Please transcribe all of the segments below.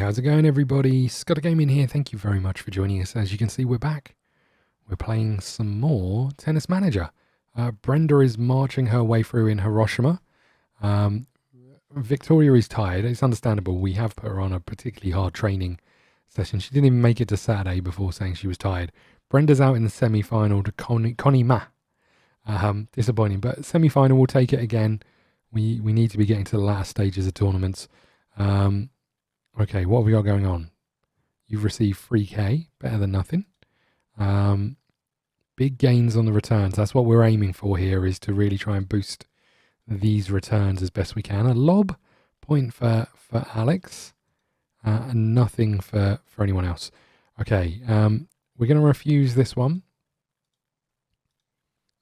how's it going, everybody? ScottDogGaming here. Thank you very much for joining us. As you can see, we're back. We're playing some more Tennis Manager. Brenda is marching her way through in Hiroshima. Victoria is tired. It's understandable. We have put her on a particularly hard training session. She didn't even make it to Saturday before saying she was tired. Brenda's out in the semi-final to Connie Ma. Disappointing, but semi-final, we'll take it again. We need to be getting to the last stages of tournaments. Okay, what have we got going on? You've received 3k, better than nothing. Big gains on the returns. That's what we're aiming for here, is to really try and boost these returns as best we can. A lob point for Alex, and nothing for anyone else. Okay, we're going to refuse this one,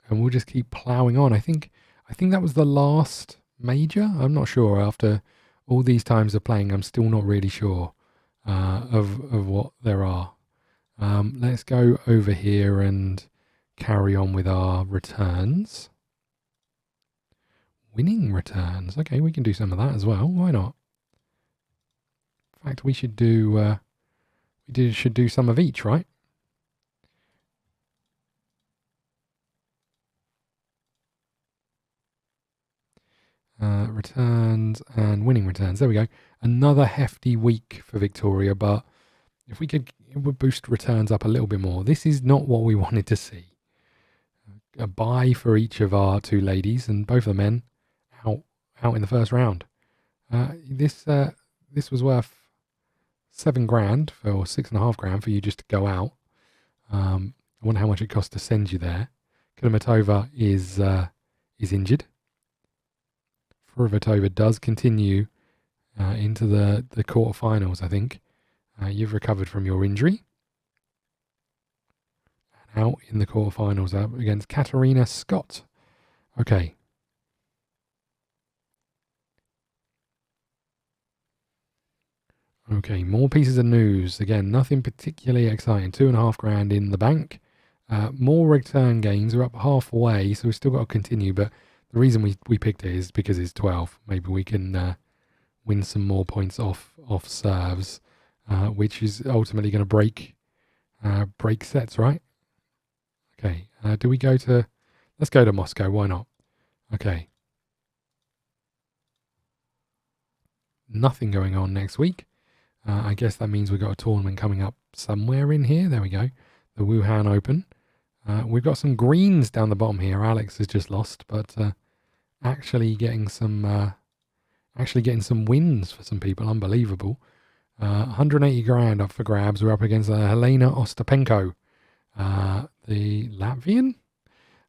and we'll just keep ploughing on. I think that was the last major. I'm not sure. After all these times of playing, I'm still not really sure of what there are. Let's go over here and carry on with our returns. Winning returns. Okay, we can do some of that as well. Why not? In fact, we should do should do some of each, right? Returns and winning returns. There we go. Another hefty week for Victoria, but if we could, it would boost returns up a little bit more. This is not what we wanted to see. A bye for each of our two ladies, and both of the men out in the first round. This was worth £7,000 or £6,500 for you just to go out. I wonder how much it costs to send you there. Kudermetova is injured. Furovitova does continue into the quarterfinals, I think. You've recovered from your injury. And out in the quarterfinals against Katarina Scott. Okay. Okay, more pieces of news. Again, nothing particularly exciting. £2,500 in the bank. More return gains. We're up halfway, so we've still got to continue, but the reason we picked it is because it's 12. Maybe we can win some more points off serves, which is ultimately going to break sets, right? Okay. Do we go to? Let's go to Moscow. Why not? Okay. Nothing going on next week. I guess that means we've got a tournament coming up somewhere in here. There we go. The Wuhan Open. We've got some greens down the bottom here. Alex has just lost, but actually getting some wins for some people. Unbelievable. 180 grand up for grabs. We're up against Helena Ostapenko, the Latvian,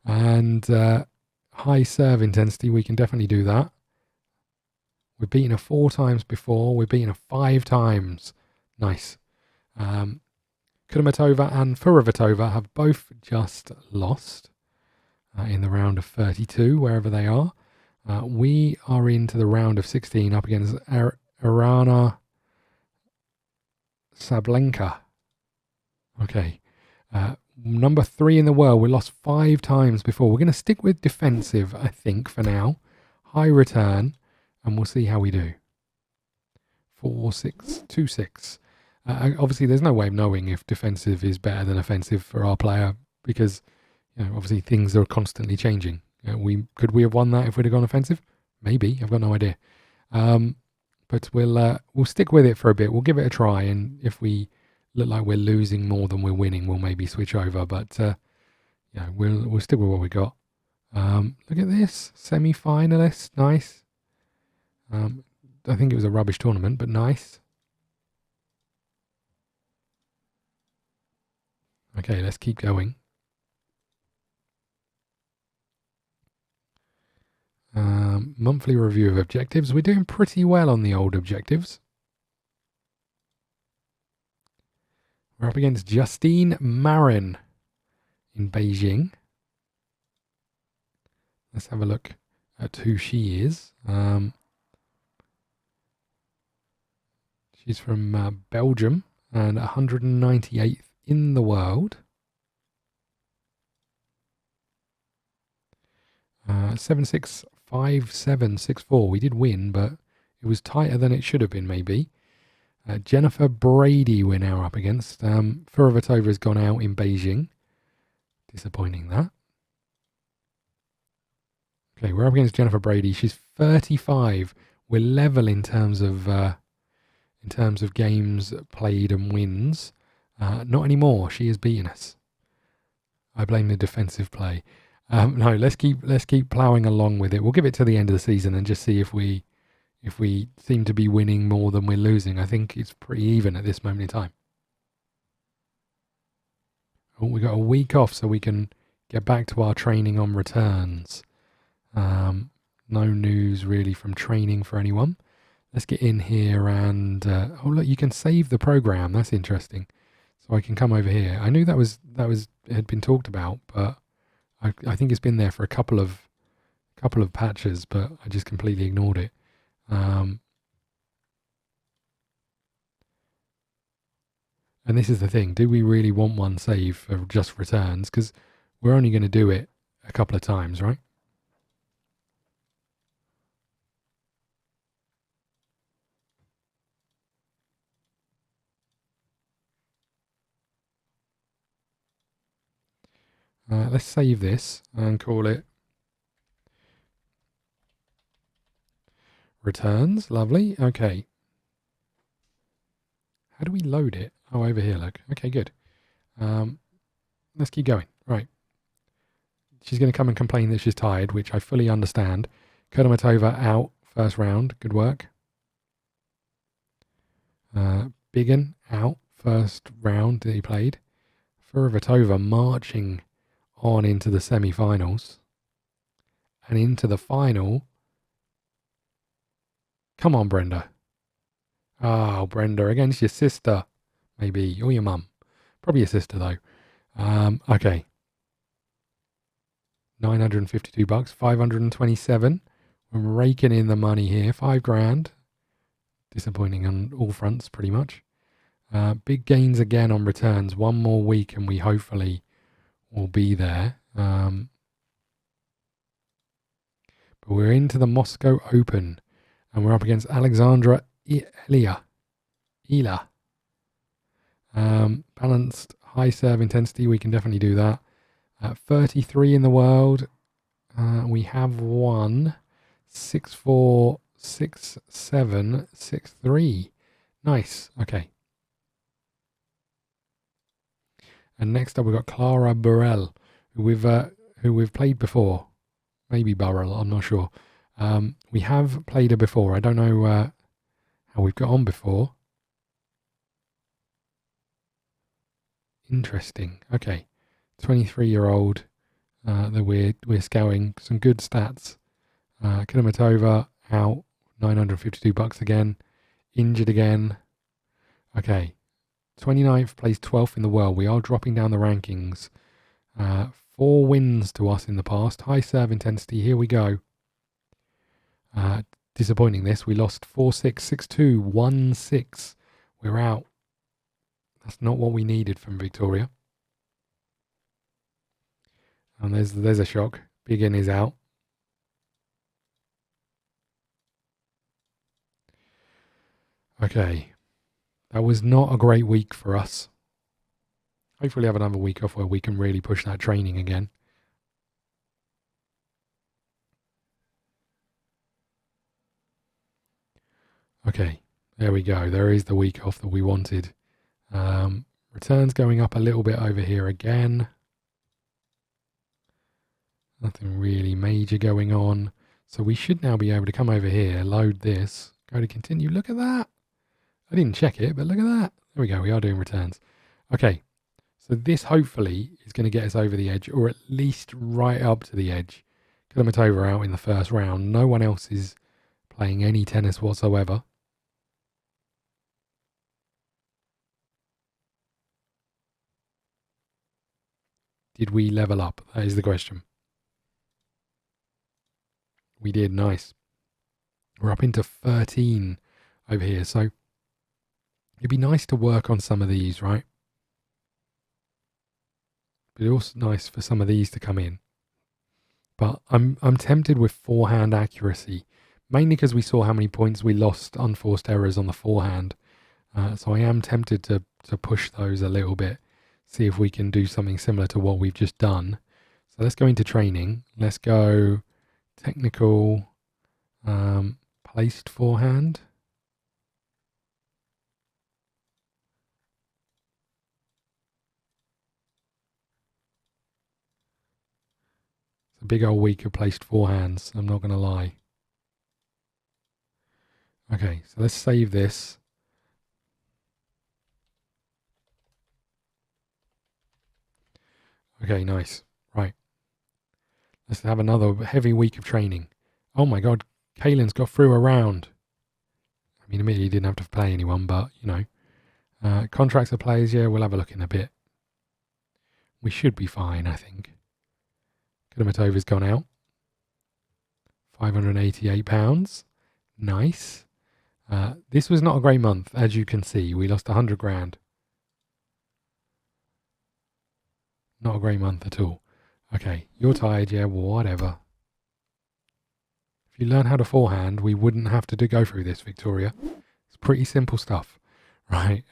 and high serve intensity. We can definitely do that. We've beaten her 4 times before. We've beaten her 5 times. Nice. Kudermetova and Furovitova have both just lost in the round of 32, wherever they are. We are into the round of 16 up against Arana Sablenka. Okay. Number 3 in the world. We lost 5 times before. We're going to stick with defensive, I think, for now. High return, and we'll see how we do. 4-6, 2-6. Obviously, there's no way of knowing if defensive is better than offensive for our player because, obviously things are constantly changing. Could we have won that if we'd have gone offensive? Maybe. I've got no idea. But we'll stick with it for a bit. We'll give it a try, and if we look like we're losing more than we're winning, we'll maybe switch over. But we'll stick with what we got. Look at this, semi-finalist, nice. I think it was a rubbish tournament, but nice. Okay, let's keep going. Monthly review of objectives. We're doing pretty well on the old objectives. We're up against Justine Marin in Beijing. Let's have a look at who she is. She's from Belgium and 198th in the world. 7-6, 5-7, 6-4. We did win, but it was tighter than it should have been, maybe. Jennifer Brady we're now up against. Furavatova has gone out in Beijing. Disappointing that. Okay, we're up against Jennifer Brady. She's 35. We're level in terms of games played and wins. Not anymore. She has beaten us. I blame the defensive play. No, let's keep ploughing along with it. We'll give it to the end of the season and just see if we seem to be winning more than we're losing. I think it's pretty even at this moment in time. Oh, we got a week off so we can get back to our training on returns. No news really from training for anyone. Let's get in here and oh look, you can save the program. That's interesting. So I can come over here. I knew it had been talked about, but I think it's been there for a couple of patches, but I just completely ignored it. And this is the thing. Do we really want one save for just returns? Because we're only going to do it a couple of times, right? Let's save this and call it returns. Lovely. Okay. How do we load it? Oh, over here, look. Okay, good. Let's keep going. Right. She's going to come and complain that she's tired, which I fully understand. Kurmatova out first round. Good work. Biggin out first round that he played. Furavatova marching on into the semi-finals and into the final. Come on, Brenda. Oh, Brenda, against your sister, maybe, or your mum. Probably your sister, though. Okay. 952 bucks, 527. We're raking in the money here. 5 grand. Disappointing on all fronts, pretty much. Big gains again on returns. One more week and we hopefully will be there. But we're into the Moscow Open and we're up against Alexandra Ila. Balanced high serve intensity. We can definitely do that. 33 in the world. We have won 6-4, 6-7, 6-3. Nice. Okay. And next up we've got Clara Burrell, who we've played before. Maybe Burrell, I'm not sure. We have played her before. I don't know how we've got on before. Interesting. Okay. 23-year-old that we're scouting. Some good stats. Kurmatova out, 952 bucks again. Injured again. Okay. 29th, plays 12th in the world. We are dropping down the rankings. 4 wins to us in the past. High serve intensity. Here we go. Disappointing this. We lost 4-6, 6-2, 1-6. We're out. That's not what we needed from Victoria. And there's a shock. Biggin is out. Okay. That was not a great week for us. Hopefully have another week off where we can really push that training again. Okay, there we go. There is the week off that we wanted. Returns going up a little bit over here again. Nothing really major going on. So we should now be able to come over here, load this, go to continue. Look at that. I didn't check it, but look at that. There we go. We are doing returns. Okay. So this hopefully is going to get us over the edge, or at least right up to the edge. Kurmatova out in the first round. No one else is playing any tennis whatsoever. Did we level up? That is the question. We did. Nice. We're up into 13 over here. So it'd be nice to work on some of these, right? But it's also nice for some of these to come in. But I'm tempted with forehand accuracy, mainly because we saw how many points we lost unforced errors on the forehand. So I am tempted to push those a little bit, see if we can do something similar to what we've just done. So let's go into training. Let's go technical, placed forehand. It's a big old week of placed forehands, I'm not going to lie. Okay, so let's save this. Okay, nice. Right. Let's have another heavy week of training. Oh my god, Kaelin's got through a round. I mean, admittedly, he didn't have to play anyone, but, you know. Contracts of players, yeah, we'll have a look in a bit. We should be fine, I think. Kudamatova's gone out. £588. Nice. This was not a great month, as you can see. We lost 100 grand. Not a great month at all. Okay, you're tired, yeah, whatever. If you learn how to forehand, we wouldn't have to go through this, Victoria. It's pretty simple stuff, right?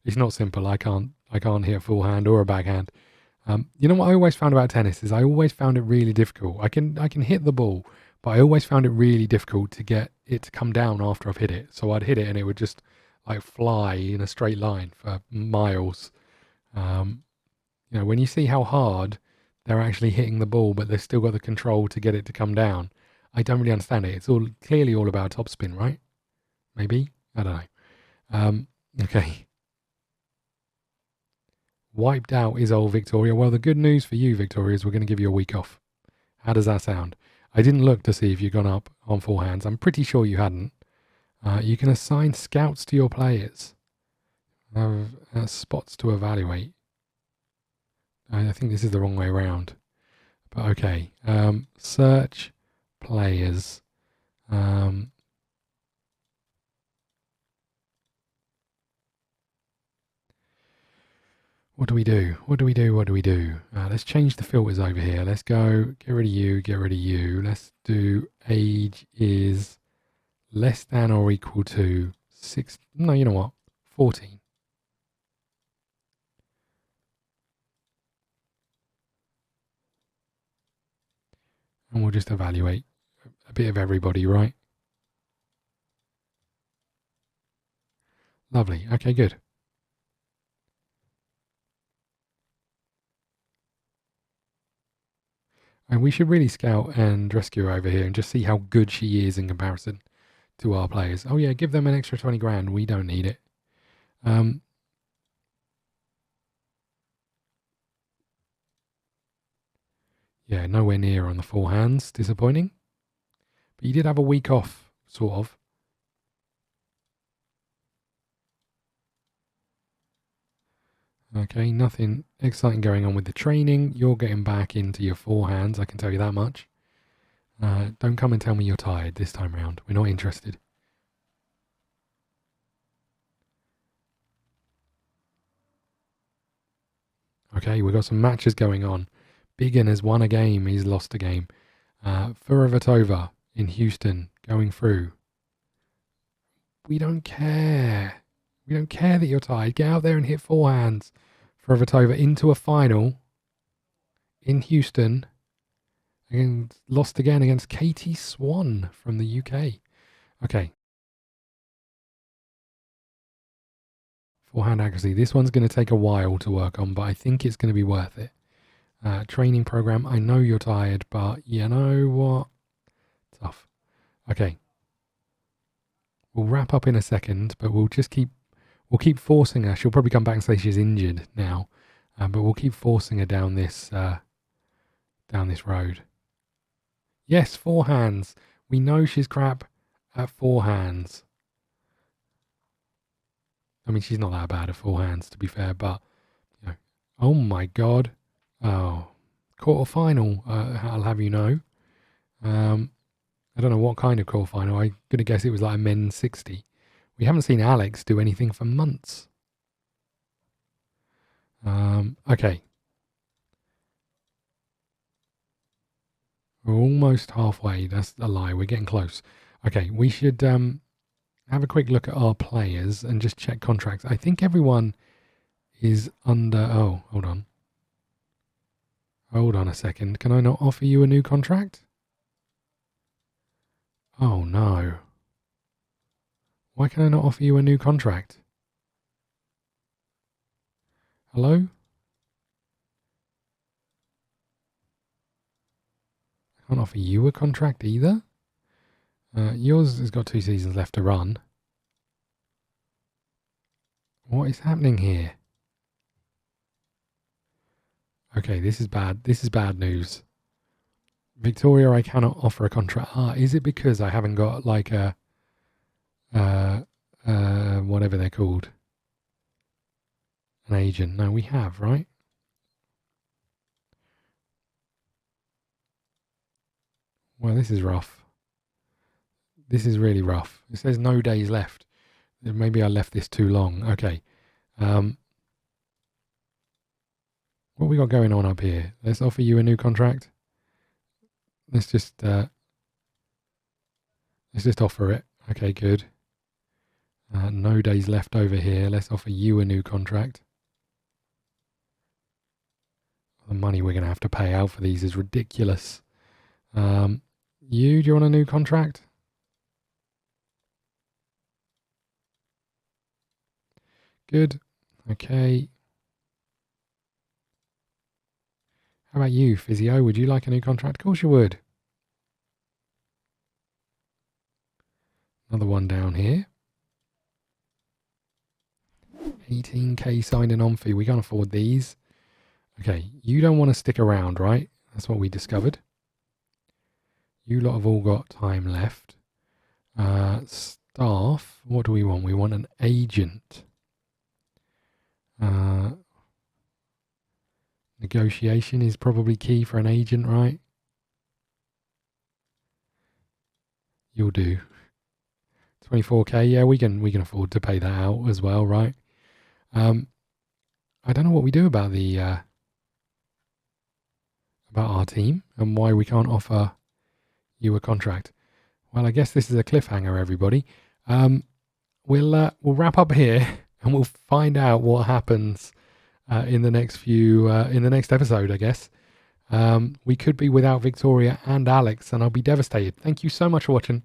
It's not simple. I can't hit a forehand or a backhand. You know what I always found about tennis is I always found it really difficult. I can hit the ball, but I always found it really difficult to get it to come down after I've hit it. So I'd hit it and it would just like fly in a straight line for miles. You know, when you see how hard they're actually hitting the ball, but they've still got the control to get it to come down, I don't really understand it. It's all clearly all about topspin, right? Maybe? I don't know. Okay. Wiped out is old Victoria. Well, the good news for you, Victoria, is we're going to give you a week off. How does that sound? I didn't look to see if you'd gone up on forehands. I'm pretty sure you hadn't. You can assign scouts to your players. Have spots to evaluate. I think this is the wrong way around. But okay. Search players. What do we do? What do we do? What do we do? Let's change the filters over here. Let's go, get rid of you, get rid of you. Let's do age is less than or equal to 6. No, you know what? 14. And we'll just evaluate a bit of everybody, right? Lovely. Okay, good. And we should really scout and rescue her over here and just see how good she is in comparison to our players. Oh yeah, give them an extra 20 grand. We don't need it. Yeah, nowhere near on the forehands. Disappointing. But you did have a week off, sort of. Okay, nothing exciting going on with the training. You're getting back into your forehands, I can tell you that much. Don't come and tell me you're tired this time round. We're not interested. Okay, we've got some matches going on. Biggin has won a game. He's lost a game. Furavatova in Houston going through. We don't care. We don't care that you're tired. Get out there and hit forehands. Furavatova into a final in Houston. And lost again against Katie Swan from the UK. Okay. Forehand accuracy. This one's going to take a while to work on, but I think it's going to be worth it. Training program. I know you're tired, but you know what? Tough. Okay. We'll wrap up in a second, but we'll keep forcing her. She'll probably come back and say she's injured now, but we'll keep forcing her down this road. Yes, forehands. We know she's crap at forehands. I mean, she's not that bad at forehands, to be fair, but, you know. Oh my God. Oh, quarterfinal, I'll have you know. I don't know what kind of quarterfinal. I'm going to guess it was like a men's 60. We haven't seen Alex do anything for months. Okay. We're almost halfway. That's a lie. We're getting close. Okay, we should... how have a quick look at our players and just check contracts. I think everyone is under... Oh, hold on. Hold on a second. Can I not offer you a new contract? Oh, no. Why can I not offer you a new contract? Hello? I can't offer you a contract either. Yours has got 2 seasons left to run. What is happening here? Okay, this is bad. This is bad news. Victoria, I cannot offer a contract. Is it because I haven't got like a whatever they're called? An agent. No, we have, right? Well, this is rough. This is really rough. It says no days left. Maybe I left this too long. Okay. What we got going on up here? Let's offer you a new contract. Let's just offer it. Okay, good. No days left over here. Let's offer you a new contract. The money we're going to have to pay out for these is ridiculous. Do you want a new contract? Good. Okay. How about you, Physio? Would you like a new contract? Of course you would. Another one down here. 18k signing on fee. We can't afford these. Okay, you don't want to stick around, right? That's what we discovered. You lot have all got time left. Staff, what do we want? We want an agent. Negotiation is probably key for an agent, right? You'll do. 24k, yeah, we can afford to pay that out as well, right? I don't know what we do about the about our team and why we can't offer you a contract. Well, I guess this is a cliffhanger, everybody. We'll wrap up here and we'll find out what happens in the next episode, I guess. We could be without Victoria and Alex, and I'll be devastated. Thank you so much for watching.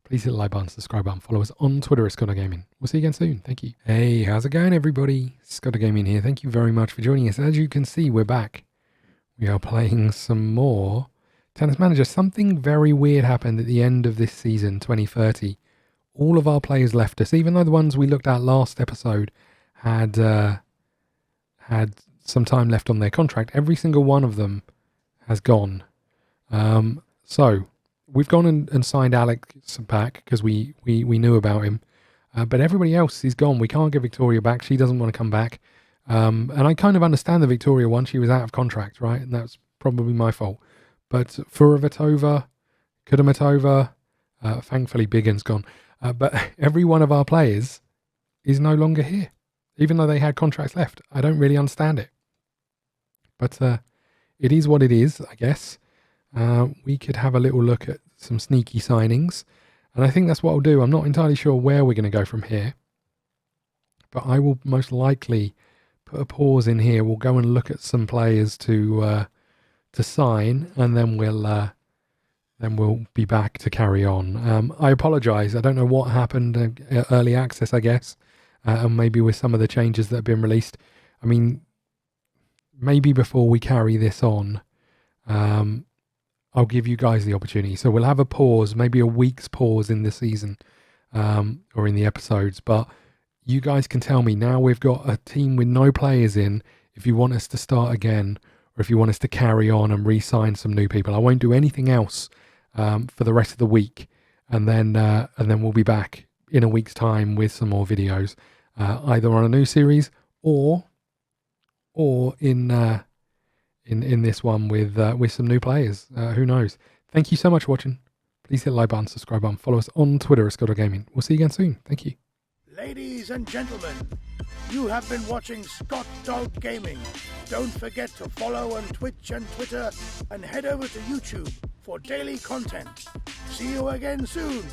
Please hit the like button, subscribe button, follow us on Twitter at ScottDogGaming. We'll see you again soon. Thank you. Hey, how's it going, everybody? ScottDogGaming here. Thank you very much for joining us. As you can see, we're back. We are playing some more Tennis Manager. Something very weird happened at the end of this season, 2030. All of our players left us, even though the ones we looked at last episode had some time left on their contract. Every single one of them has gone. So we've gone and signed Alex back because we knew about him. But everybody else is gone. We can't get Victoria back. She doesn't want to come back. And I kind of understand the Victoria one. She was out of contract, right? And that's probably my fault. But Furavatova, Kudamatova, thankfully Biggins gone. But every one of our players is no longer here, even though they had contracts left. I don't really understand it. But it is what it is, I guess. We could have a little look at some sneaky signings. And I think that's what I'll do. I'm not entirely sure where we're going to go from here. But I will most likely put a pause in here. We'll go and look at some players to sign. And then we'll be back to carry on. I apologise. I don't know what happened. Early access, I guess. And maybe with some of the changes that have been released. I mean, maybe before we carry this on, I'll give you guys the opportunity. So we'll have a pause, maybe a week's pause in the season or in the episodes. But you guys can tell me now we've got a team with no players in, if you want us to start again or if you want us to carry on and re-sign some new people. I won't do anything else for the rest of the week. And then we'll be back in a week's time with some more videos, either on a new series or in this one with some new players. Who knows? Thank you so much for watching. Please hit the like button, subscribe button, follow us on Twitter at ScottDogGaming. We'll see you again soon. Thank you. Ladies and gentlemen, you have been watching ScottDogGaming. Don't forget to follow on Twitch and Twitter and head over to YouTube for daily content. See you again soon.